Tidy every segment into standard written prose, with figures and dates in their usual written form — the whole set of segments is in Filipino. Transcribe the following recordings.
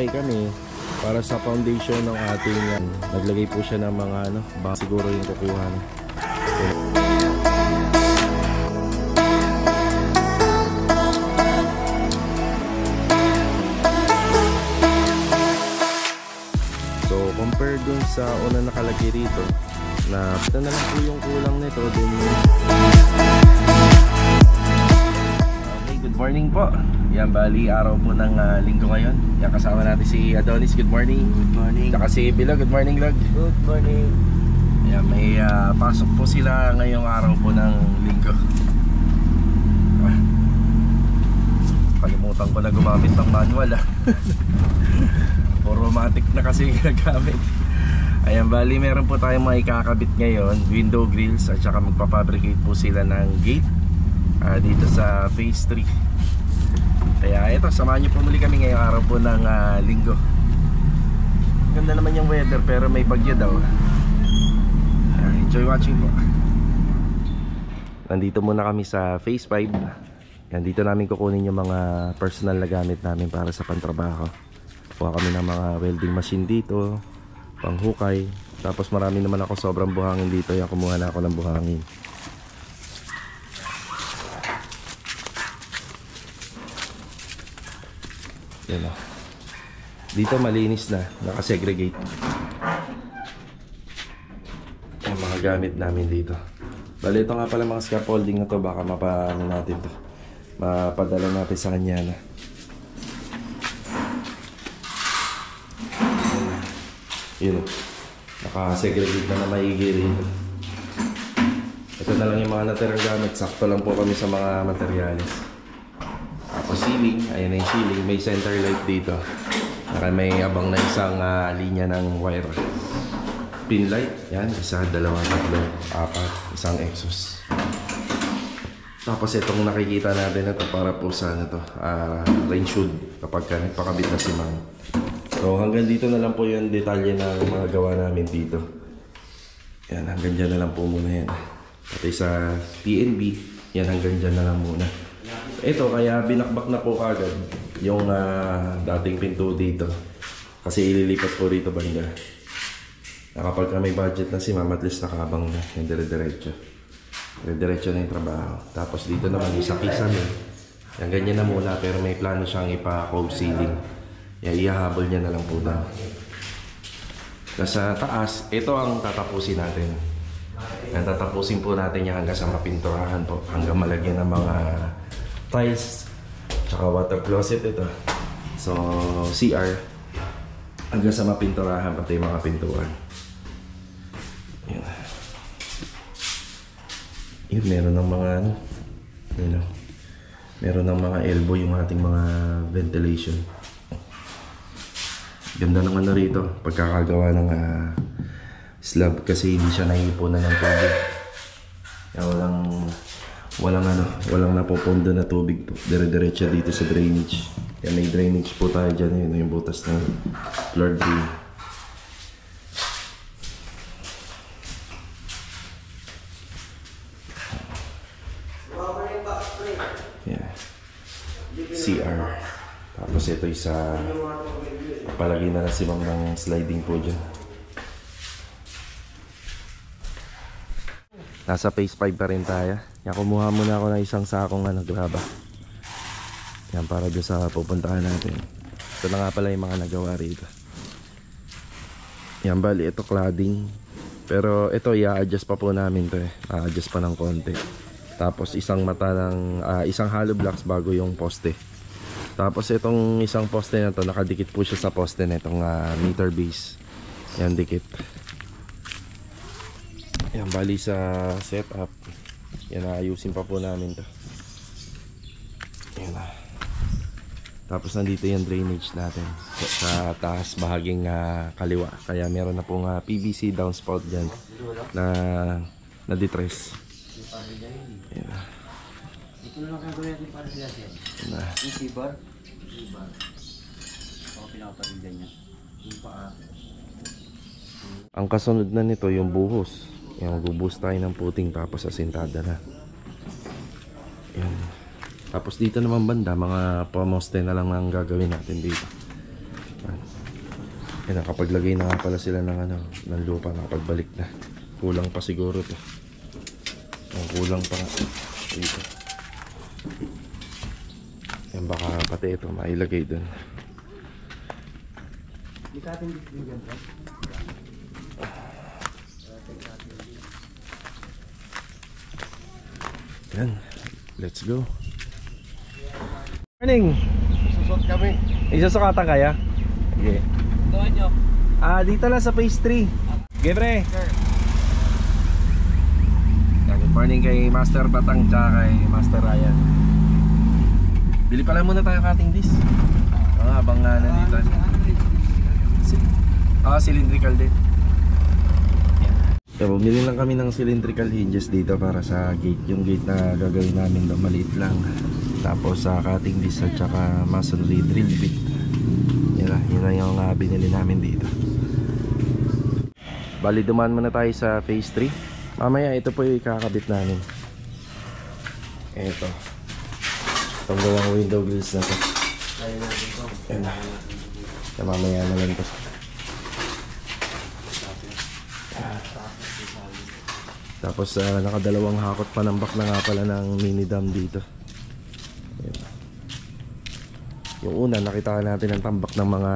nagtry kami para sa foundation ng ating naglagay po siya ng mga baka siguro yung kukuha no? So compare dun sa unang nakalagay rito na ito na lang po yung kulang nito din. Okay, good morning po. Yan, bali araw po ng linggo ngayon. Yan, kasama natin si Adonis. Good morning. Good morning. Saka si Bilo. Good morning, Log. Good morning. Yan, may pasok po sila ngayong araw po ng linggo. Kalimutan ko na gumamit ng manual automatic na kasi ginagamit. Ayan, bali meron po tayong mga ikakabit ngayon, window grills, at saka magpapabricate po sila ng gate dito sa phase 3. Kaya ito, samahan nyo po muli kami ngayong araw po ng linggo. Ganda naman yung weather pero may bagyo daw. Enjoy watching po. Nandito muna kami sa phase 5. Yan, dito namin kukunin yung mga personal na gamit namin para sa pantrabaho. Kuha kami ng mga welding machine dito, panghukay. Tapos marami naman ako sobrang buhangin dito. Yan, kumuha na ako ng buhangin. Yan o. Dito malinis na, nakasegregate. Yung mga gamit namin dito. Bali, ito nga pala mga scaffolding na to. Baka mapaano natin to, mapadala natin sa kanya na. Yun, nakasegregate na maigi rin. Ito na lang yung mga natirang gamit. Sakto lang po kami sa mga materyales. Tapos ceiling, ayan na yung ceiling. May center light dito. May abang na isang linya ng wire. Pin light, yan, isa, dalawa, tatlo, apat, isang exhaust. Tapos itong nakikita natin na to para po sa range hood kapag nagpakabit na si Ma'am. So hanggang dito na lang po yung detalye na mga gawa namin dito. Yan, hanggang dyan na lang po muna yan. Pati sa PNB, yan hanggang dyan na lang muna. Ito, kaya binakbak na po agad yung dating pinto dito. Kasi ililipat po rito banda. Kapag may budget na si Ma'am, at least nakabang na yung dire-diretso. Dire-diretso na yung trabaho. Tapos dito naman yung sa kisame. Yan, ganyan na muna, pero may plano siyang ipa-cove ceiling. Yan, ihahabol niya na lang po daw. Sa taas, ito ang tatapusin natin. Yan, tatapusin po natin yan hanggang sa mapinturahan po. Hanggang malagyan ng mga tiles. Tsaka water closet ito. So, CR. Hanggang sa mapinturahan pati yung mga pintuan. Yan. Yun, meron ng mga meron ng mga elbow yung ating mga ventilation. Ganda naman na rito pagkakagawa ng slab kasi hindi siya naiipunan ng tubig. Kaya walang napupondo na tubig po. Dire-diretso dito sa drainage. Kaya may drainage po tayo dyan. Yun yung butas ng floor drain. Yeah. CR. Tapos ito isa palagi na si Ma'am ng sliding po dyan. Nasa phase 5 pa rin tayo. Yan, kumuha muna ako ng isang sakong graba. Yan, para doon sa pupuntahan natin. Ito na nga pala yung mga nagawa rito. Yan, bali ito cladding. Pero ito i-adjust pa po namin to i-adjust pa ng konti. Tapos isang mata ng isang hollow blocks bago yung poste. Tapos itong isang poste na to, nakadikit po siya sa poste na itong meter base. Yan, dikit. Yan, bali sa setup. Yan, ayusin pa po namin to. Yan. Tapos nandito yung drainage natin sa taas bahaging kaliwa. Kaya meron na pong PVC downspout dyan na detress. Yan. Ito na lang kaya gawin natin para sila siya. Yung T-bar. Ako pinakaparindan niya. Yung paa. Ang kasunod na nito yung buhos. Yan, magbubuhos tayo ng puting tapos asintada na. Yan. Tapos dito naman banda, mga pamoste na lang ang gagawin natin dito. Yan. Yan, nakapaglagay na nga pala sila ng ano, ng lupa, nakapagbalik na. Kulang pa siguro to. Ang kulang pa nga dito. Yan, baka pati ito mailagay dun. Yan, let's go. Morning! Susot kami. Isusukatan kaya? Okay. Gawin nyo. Dito lang sa phase 3. Okay, pre. Sir. Good morning kay Master Batang tsaka kay Master Ryan. Bili pala muna tayo cutting disc. Habang nandito. Cylindrical din. Yeah. Bumili lang kami ng cylindrical hinges dito para sa gate. Yung gate na gagawin namin doon, maliit lang. Tapos sa cutting disc at saka masonry drill bit. Yun na yung binili namin dito. Bali, dumaan muna tayo sa phase 3. Mamaya ito po yung ikakabit namin. Ito. Itong dalawang window grills na to. Yan na. Mamaya na lang to. Tapos nakadalawang hakot panambak na nga pala ng mini dam dito. Yan. Yung una nakita natin ang tambak ng mga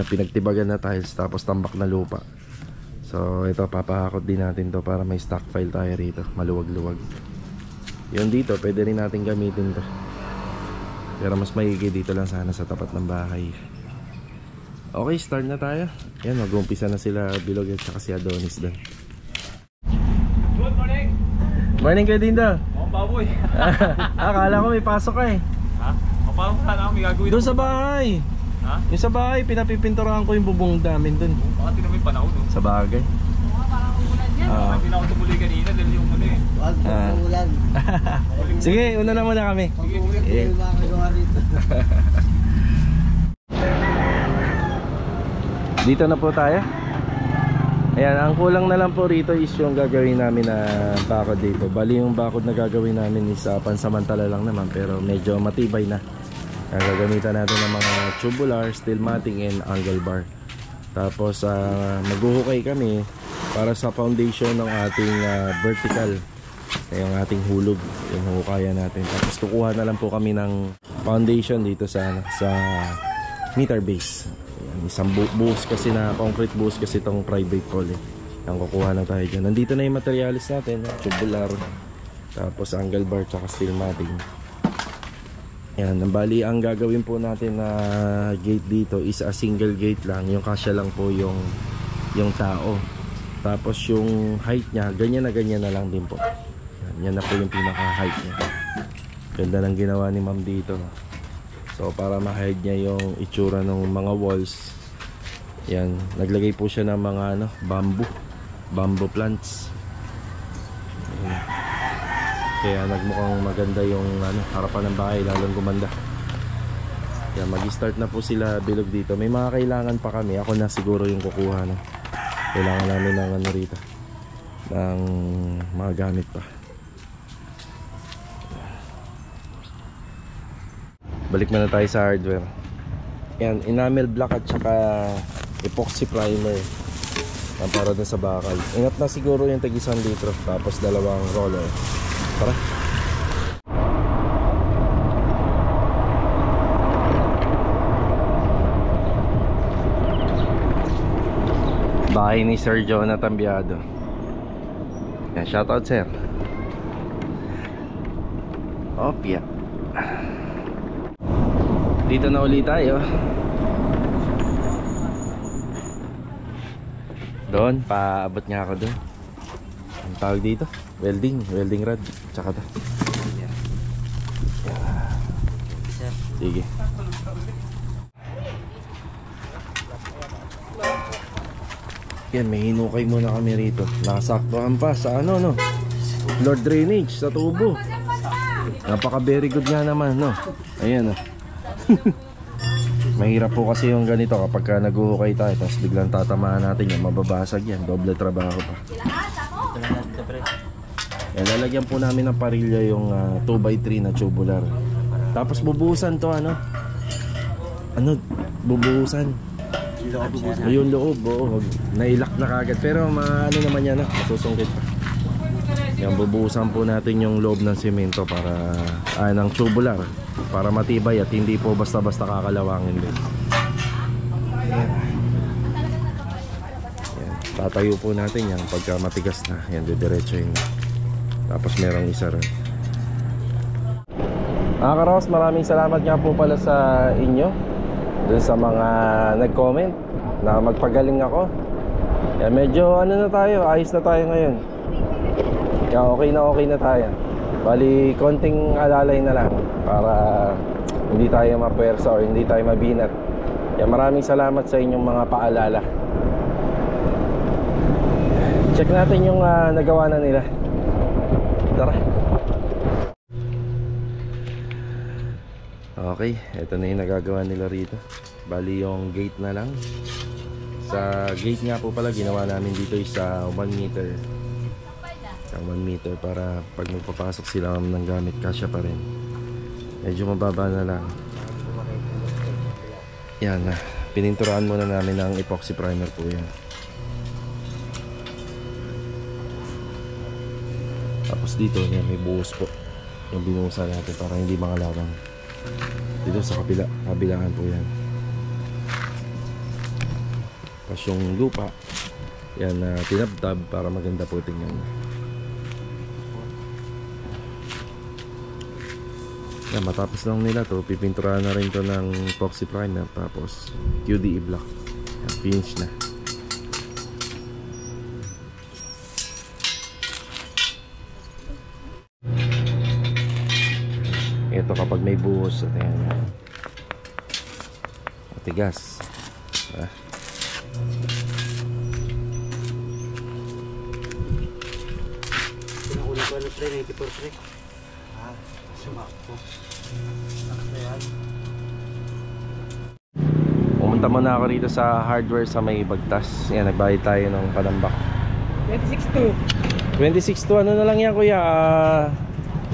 pinagtibagan na tiles, tapos tambak na lupa. So ito, papahakot din natin to para may stock file tayo rito, maluwag-luwag. Yun dito, pwede rin natin gamitin to. Pero mas maigi dito lang sana sa tapat ng bahay. Okay, start na tayo. Yan, mag-umpisa na sila Bilog at saka si Adonis doon. Good morning. Morning kayo din daw. Mga baboy. Akala ko may pasok ka eh. Ha? Paano sana kami gagawin? Doon sa bahay. Ha? Yung sa bahay, pinapipinturahan ko yung bubong namin doon. Baka tinan mo yung panahon, no? Sa bagay. Hindi na ako tumuloy kanina dahil yung ano eh. Wag ulan. Sige, una na muna kami. Pag uwi ko yung makagawa rito. Dito na po tayo. Ayan, ang kulang na lang po rito is yung gagawin namin na bakod dito. Bali yung bakod na gagawin namin is pansamantala lang naman, pero medyo matibay na. Gagamitan natin ng mga tubular, steel matting and angle bar. Tapos maghuhukay kami para sa foundation ng ating vertical, yung ating hulog, yung hukayan natin. Tapos kukuha na lang po kami ng foundation dito sa meter base. Ayan, isang buhos kasi na concrete buhos kasi itong private pole eh. Ang kukuha na tayo dyan. Nandito na yung materialis natin, tubular, tapos angle bar, tsaka steel matting. Yan, bali ang gagawin po natin na gate dito is a single gate lang, yung kasya lang po yung tao. Tapos yung height niya, ganyan na lang din po. Yan na po yung pinaka height niya. Ganda ng ginawa ni ma'am dito. So para ma-hide niya yung itsura ng mga walls. Yan, naglagay po siya ng mga bamboo plants. Yan. Kaya nagmukhang maganda yung harapan ng bahay, lalong gumanda. Kaya mag-start na po sila Bilog dito. May mga kailangan pa kami. Ako na siguro yung kukuha na. Kailangan namin ng rito, ng mga gamit pa. Balik na tayo sa hardware. Yan, enamel block at saka epoxy primer. Yan, para dun sa bakal. Ingat na siguro yung tag-1 litro. Tapos 2 roller. Tara. Bahay ni Sir Jonathan Biado. Yan, shoutout sir. Opya. Dito na ulit tayo. Doon, paabot nga ako doon. Ang tawag dito? Welding rod. Tsaka to. Sige. Yan, may hinukay muna kami rito. Nakasaktuhan pa sa Lord drainage sa tubo. Napaka very good nga naman, no? Ayan, Mahirap po kasi yung ganito kapag naghuhukay tayo tapos biglang tatamaan natin yan, mababasag yan. Doble trabaho pa. Yan, lalagyan po namin ng parilya yung 2x3 na tubular. Tapos bubuhusan to bubuhusan. Yung loob, nailak na kagad. Pero ano naman yan, masusungkit pa. Yan, bubuhusan po natin yung loob ng semento para, ng tubular. Para matibay at hindi po basta-basta kakalawangin din. Yan. Tatayo po natin yan pagka matigas na. Yan, didiretso yun. Tapos merong isa rin. Mga karos, maraming salamat nga po pala sa inyo dun sa mga nag-comment na magpagaling ako. Yan, medyo ano na tayo, ayos na tayo ngayon. Yan, okay na tayo. Bali, konting alalay na lang para hindi tayo mapuwersa o hindi tayo mabinat. Yan, maraming salamat sa inyong mga paalala. Check natin yung nagawa na nila. Tara. Okay, ito na yung nagagawa nila rito. Bali yung gate na lang. Sa gate nga po pala, ginawa namin dito isa 1 meter. 1 meter para pag magpapasok sila ng gamit, kasya pa rin. Medyo mababa na lang. Yan, pininturahan muna namin ng epoxy primer po yan. Tapos dito yan, may buhos po yung binuhusan natin para hindi mangalawang. Dito sa kabilaan po yan. Tapos yung lupa yan, tinabtab para maganda po tingnan. Yan, matapos lang nila to, pipinturahan na rin to ng epoxy primer. Tapos QDE block. Yan, finish na. Ito kapag may buhos, ayan, matigas. Pinakuli ko ano pre, 94 pre. Sumakto. Pumunta muna ako rito sa hardware sa may Bagtas. Yan, nagbayad tayo ng panambak. 26.2 ano na lang yan kuya.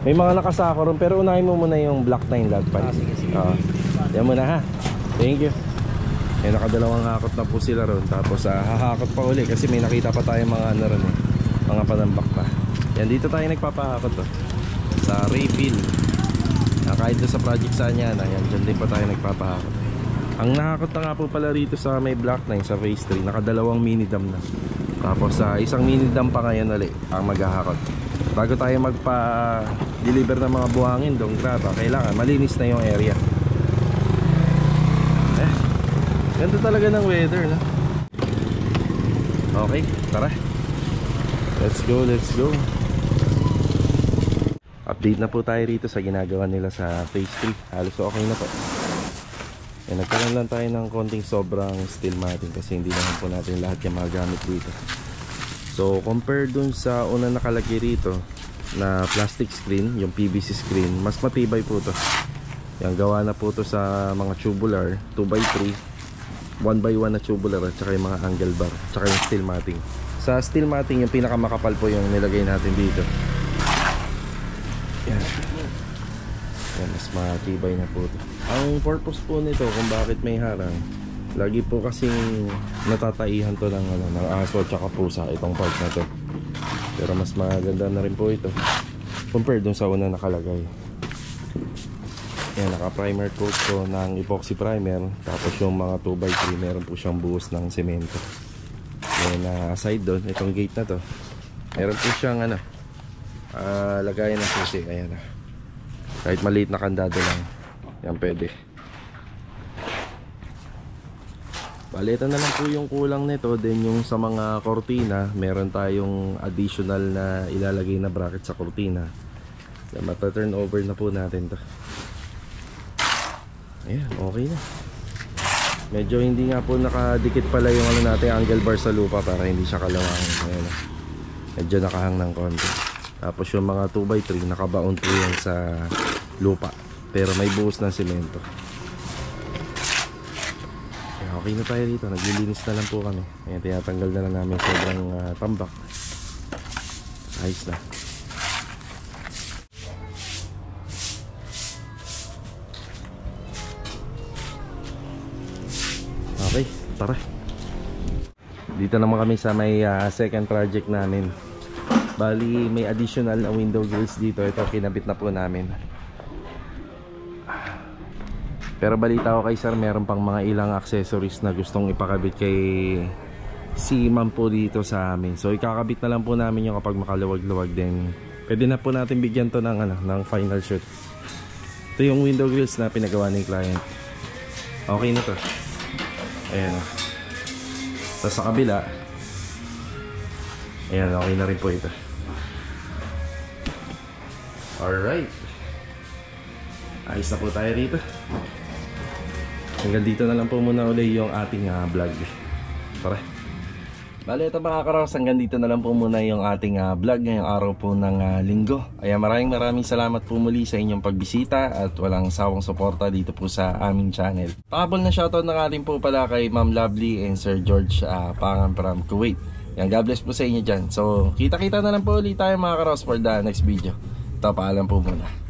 May mga nakasako ron, pero unahin mo muna yung Black 9 lag pa. Sige. Yan muna ha. Thank you. Yan, nakadalawang hakot na po sila ron. Tapos hahakot pa uli kasi may nakita pa tayo mga ano ron, mga panambak pa. Yan, dito tayo nagpapahakot to, sa refill. Kahit doon sa project sa niya na yan, dyan din pa tayo nagpapahakot. Ang nakakot na nga po pala rito sa may Black 9 sa phase 3, nakadalawang mini dam na. Tapos isang mini dam pa ngayon ulit ang maghahakot. Bago tayo magpa-deliver ng mga buhangin doon, graba, kailangan malinis na yung area. Ganda talaga ng weather, no? Okay, tara. Let's go. Update na po tayo rito sa ginagawa nila sa phase 3. Halos okay na po. Nagkaroon lang tayo ng konting sobrang steel matting kasi hindi naman po natin lahat yung magamit dito. So compare dun sa unang nakalagay rito na plastic screen, yung PVC screen, mas matibay po to. Yung gawa na po to sa mga tubular 2x3, 1x1 na tubular at saka yung mga angle bar, at saka yung steel matting. Sa steel matting yung pinakamakapal po yung nilagay natin dito. Yan, mas matibay na po to. Ang purpose po nito kung bakit may harang, lagi po kasing natataihan to ng aso at saka pusa itong part na to. Pero mas maganda na rin po ito compared dun sa una nakalagay. Yan, naka primer coat ko ng epoxy primer. Tapos yung mga 2x3 meron po siyang buhos ng semento. Yan, aside doon, itong gate na to, meron po siyang lagayan ng susi. Ayan, kahit maliit na kandado lang yan pwede. Bali, ito na lang po yung kulang nito. Then yung sa mga kortina, meron tayong additional na ilalagay na bracket sa kortina. Then mata-turn over na po natin to. Ayan, okay na. Medyo hindi nga po nakadikit pala yung natin, angle bar sa lupa para hindi siya kalawangin. Ayan, medyo nakahang ng konti. Tapos yung mga 2x3 nakabaon po yan sa lupa, pero may buhos ng semento. Okay na tayo dito, naglilinis na lang po kami. Ayan, tinatanggal na lang namin sobrang tambak. Ayos na. Okay, tara. Dito naman kami sa may second project namin. Bali may additional na window grills dito. Ito kinabit na po namin. Pero balita ko kay sir, meron pang mga ilang accessories na gustong ipakabit kay si ma'am po dito sa amin. So ikakabit na lang po namin yung kapag makaluwag-luwag din. Pwede na po natin bigyan to ng, ng final shoot. Ito yung window grills na pinagawa ng client. Okay na to. Ayan o. Tapos sa kabila, ayan, okay na rin po ito. Alright. Ayos na po tayo dito. Hanggang dito na lang po muna ulit yung ating vlog. Tara. Bale, ito mga karos, hanggang dito na lang po muna yung ating vlog ngayong araw po ng linggo. Ayan, maraming salamat po muli sa inyong pagbisita at walang sawang suporta dito po sa aming channel. Pakabol na shoutout na nga rin po pala kay Ma'am Lovely and Sir George Pangan from Kuwait. Ayan, God bless po sa inyo dyan. So, kita-kita na lang po ulit tayo mga karos for the next video. Ito, paalam po muna.